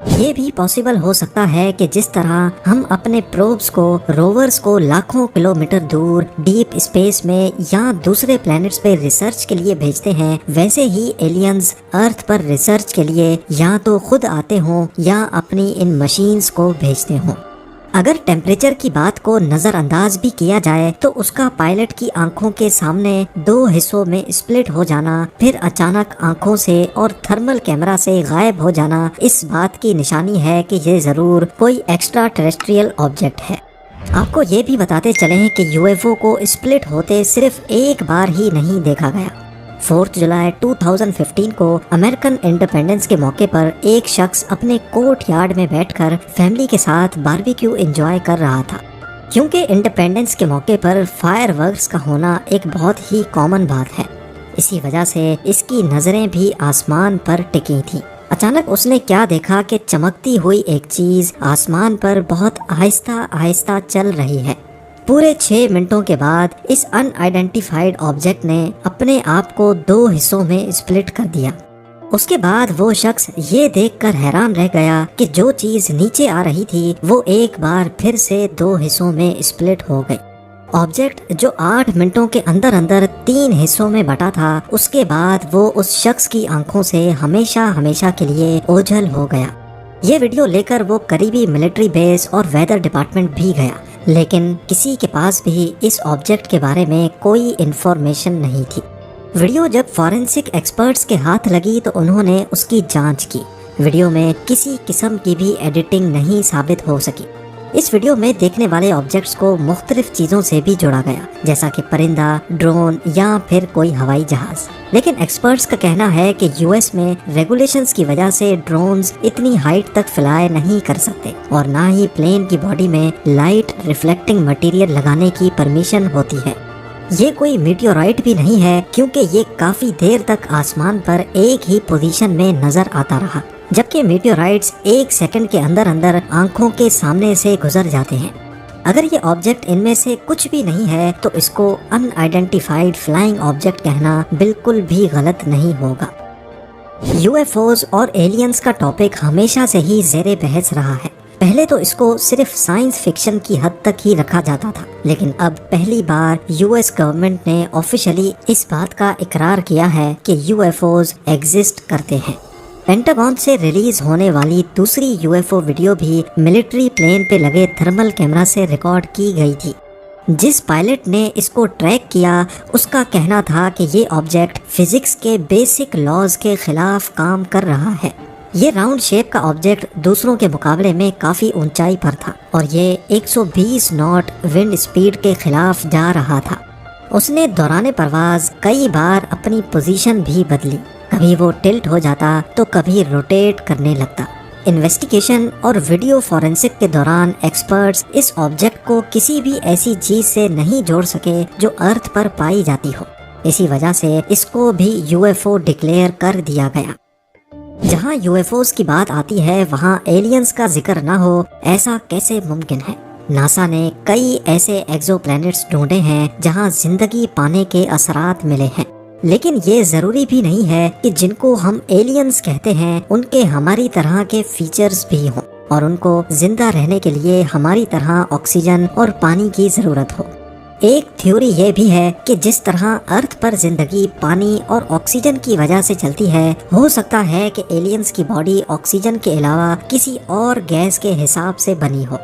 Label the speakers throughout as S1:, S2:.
S1: یہ بھی پاسبل ہو سکتا ہے کہ جس طرح ہم اپنے پروبس کو، روورز کو لاکھوں کلومیٹر دور ڈیپ اسپیس میں یا دوسرے پلینٹس پہ ریسرچ کے لیے بھیجتے ہیں، ویسے ہی ایلینز ارتھ پر ریسرچ کے لیے یا تو خود آتے ہوں یا اپنی ان مشینز کو بھیجتے ہوں۔ اگر ٹیمپریچر کی بات کو نظر انداز بھی کیا جائے تو اس کا پائلٹ کی آنکھوں کے سامنے 2 حصوں میں اسپلٹ ہو جانا، پھر اچانک آنکھوں سے اور تھرمل کیمرہ سے غائب ہو جانا اس بات کی نشانی ہے کہ یہ ضرور کوئی ایکسٹرا ٹیریسٹریل آبجیکٹ ہے۔ آپ کو یہ بھی بتاتے چلیں کہ یو ایف او کو اسپلٹ ہوتے صرف ایک بار ہی نہیں دیکھا گیا۔ 4 جولائی 2015 کو امریکن انڈیپینڈنس کے موقع پر ایک شخص اپنے کورٹ یارڈ میں بیٹھ کر فیملی کے ساتھ باربیکیو انجوائے کر رہا تھا۔ کیونکہ انڈیپینڈنس کے موقع پر فائر ورکس کا ہونا ایک بہت ہی کامن بات ہے، اسی وجہ سے اس کی نظریں بھی آسمان پر ٹکی تھیں۔ اچانک اس نے کیا دیکھا کہ چمکتی ہوئی ایک چیز آسمان پر بہت آہستہ آہستہ چل رہی ہے۔ پورے 6 منٹوں کے بعد اس ان آئیڈینٹیفائڈ آبجیکٹ نے اپنے آپ کو 2 حصوں میں اسپلٹ کر دیا۔ اس کے بعد وہ شخص یہ دیکھ کر حیران رہ گیا کہ جو چیز نیچے آ رہی تھی وہ ایک بار پھر سے 2 حصوں میں اسپلٹ ہو گئی۔ آبجیکٹ جو 8 منٹوں کے اندر 3 حصوں میں بٹا تھا، اس کے بعد وہ اس شخص کی آنکھوں سے ہمیشہ کے لیے اوجھل ہو گیا۔ یہ ویڈیو لے کر وہ قریبی ملٹری بیس اور ویدر ڈپارٹمنٹ بھی گیا، لیکن کسی کے پاس بھی اس آبجیکٹ کے بارے میں کوئی انفارمیشن نہیں تھی۔ ویڈیو جب فورینسک ایکسپرٹس کے ہاتھ لگی تو انہوں نے اس کی جانچ کی۔ ویڈیو میں کسی قسم کی بھی ایڈیٹنگ نہیں ثابت ہو سکی۔ اس ویڈیو میں دیکھنے والے آبجیکٹس کو مختلف چیزوں سے بھی جوڑا گیا، جیسا کہ پرندہ، ڈرون یا پھر کوئی ہوائی جہاز۔ لیکن ایکسپرٹس کا کہنا ہے کہ یو ایس میں ریگولیشنز کی وجہ سے ڈرونز اتنی ہائٹ تک فلائی نہیں کر سکتے اور نہ ہی پلین کی باڈی میں لائٹ ریفلیکٹنگ مٹیریل لگانے کی پرمیشن ہوتی ہے۔ یہ کوئی میٹیورائٹ بھی نہیں ہے کیونکہ یہ کافی دیر تک آسمان پر ایک ہی پوزیشن میں نظر آتا رہا، جبکہ میٹیورائٹس 1 سیکنڈ کے اندر آنکھوں کے سامنے سے گزر جاتے ہیں۔ اگر یہ آبجیکٹ ان میں سے کچھ بھی نہیں ہے تو اس کو ان آئیڈینٹیفائڈ فلائنگ آبجیکٹ کہنا بالکل بھی غلط نہیں ہوگا۔ یو ایف اوز اور ایلینز کا ٹاپک ہمیشہ سے ہی زیر بحث رہا ہے۔ پہلے تو اس کو صرف سائنس فکشن کی حد تک ہی رکھا جاتا تھا، لیکن اب پہلی بار یو ایس گورنمنٹ نے آفیشلی اس بات کا اقرار کیا ہے کہ یو ایف اوز ایگزسٹ کرتے ہیں۔ پینٹاگون سے ریلیز ہونے والی دوسری یو ایف او ویڈیو بھی ملٹری پلین پہ لگے تھرمل کیمرہ سے ریکارڈ کی گئی تھی۔ جس پائلٹ نے اس کو ٹریک کیا اس کا کہنا تھا کہ یہ آبجیکٹ فزکس کے بیسک لاز کے خلاف کام کر رہا ہے۔ یہ راؤنڈ شیپ کا آبجیکٹ دوسروں کے مقابلے میں کافی اونچائی پر تھا اور یہ 120 ناٹ ونڈ سپیڈ کے خلاف جا رہا تھا۔ اس نے دوران پرواز کئی بار اپنی پوزیشن بھی بدلی، کبھی وہ ٹلٹ ہو جاتا تو کبھی روٹیٹ کرنے لگتا۔ انویسٹیگیشن اور ویڈیو فورینسک کے دوران ایکسپرٹس اس آبجیکٹ کو کسی بھی ایسی چیز سے نہیں جوڑ سکے جو ارتھ پر پائی جاتی ہو، اسی وجہ سے اس کو بھی یو ایف او ڈکلیئر کر دیا گیا۔ جہاں یو ایف اوز کی بات آتی ہے وہاں ایلینز کا ذکر نہ ہو، ایسا کیسے ممکن ہے؟ ناسا نے کئی ایسے ایکزو پلینٹس ڈھونڈے ہیں جہاں زندگی پانے کے اثرات ملے ہیں، لیکن یہ ضروری بھی نہیں ہے کہ جن کو ہم ایلینز کہتے ہیں ان کے ہماری طرح کے فیچرز بھی ہوں اور ان کو زندہ رہنے کے لیے ہماری طرح آکسیجن اور پانی کی ضرورت ہو۔ ایک تھیوری یہ بھی ہے کہ جس طرح ارتھ پر زندگی پانی اور آکسیجن کی وجہ سے چلتی ہے، ہو سکتا ہے کہ ایلینز کی باڈی آکسیجن کے علاوہ کسی اور گیس کے حساب سے بنی ہو۔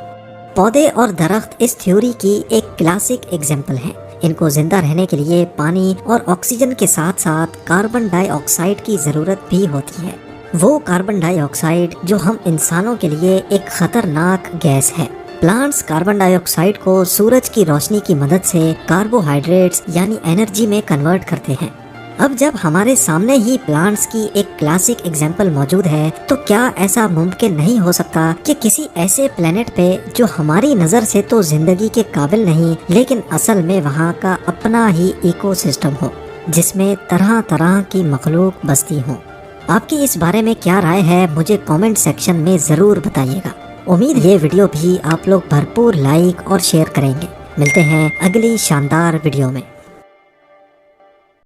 S1: پودے اور درخت اس تھیوری کی ایک کلاسک ایگزامپل ہیں۔ ان کو زندہ رہنے کے لیے پانی اور آکسیجن کے ساتھ ساتھ کاربن ڈائی آکسائڈ کی ضرورت بھی ہوتی ہے۔ وہ کاربن ڈائی آکسائڈ جو ہم انسانوں کے لیے ایک خطرناک گیس ہے۔ پلانٹس کاربن ڈائی آکسائڈ کو سورج کی روشنی کی مدد سے کاربوہائیڈریٹس یعنی انرجی میں کنورٹ کرتے ہیں۔ اب جب ہمارے سامنے ہی پلانٹس کی ایک کلاسک ایگزامپل موجود ہے تو کیا ایسا ممکن نہیں ہو سکتا کہ کسی ایسے پلینٹ پہ جو ہماری نظر سے تو زندگی کے قابل نہیں لیکن اصل میں وہاں کا اپنا ہی ایکو سسٹم ہو جس میں طرح طرح کی مخلوق بستی ہوں؟ آپ کی اس بارے میں کیا رائے ہے مجھے کامنٹ سیکشن میں ضرور بتائیے گا۔ امید یہ ویڈیو بھی آپ لوگ بھرپور لائک اور شیئر کریں گے۔ ملتے ہیں اگلی شاندار ویڈیو میں۔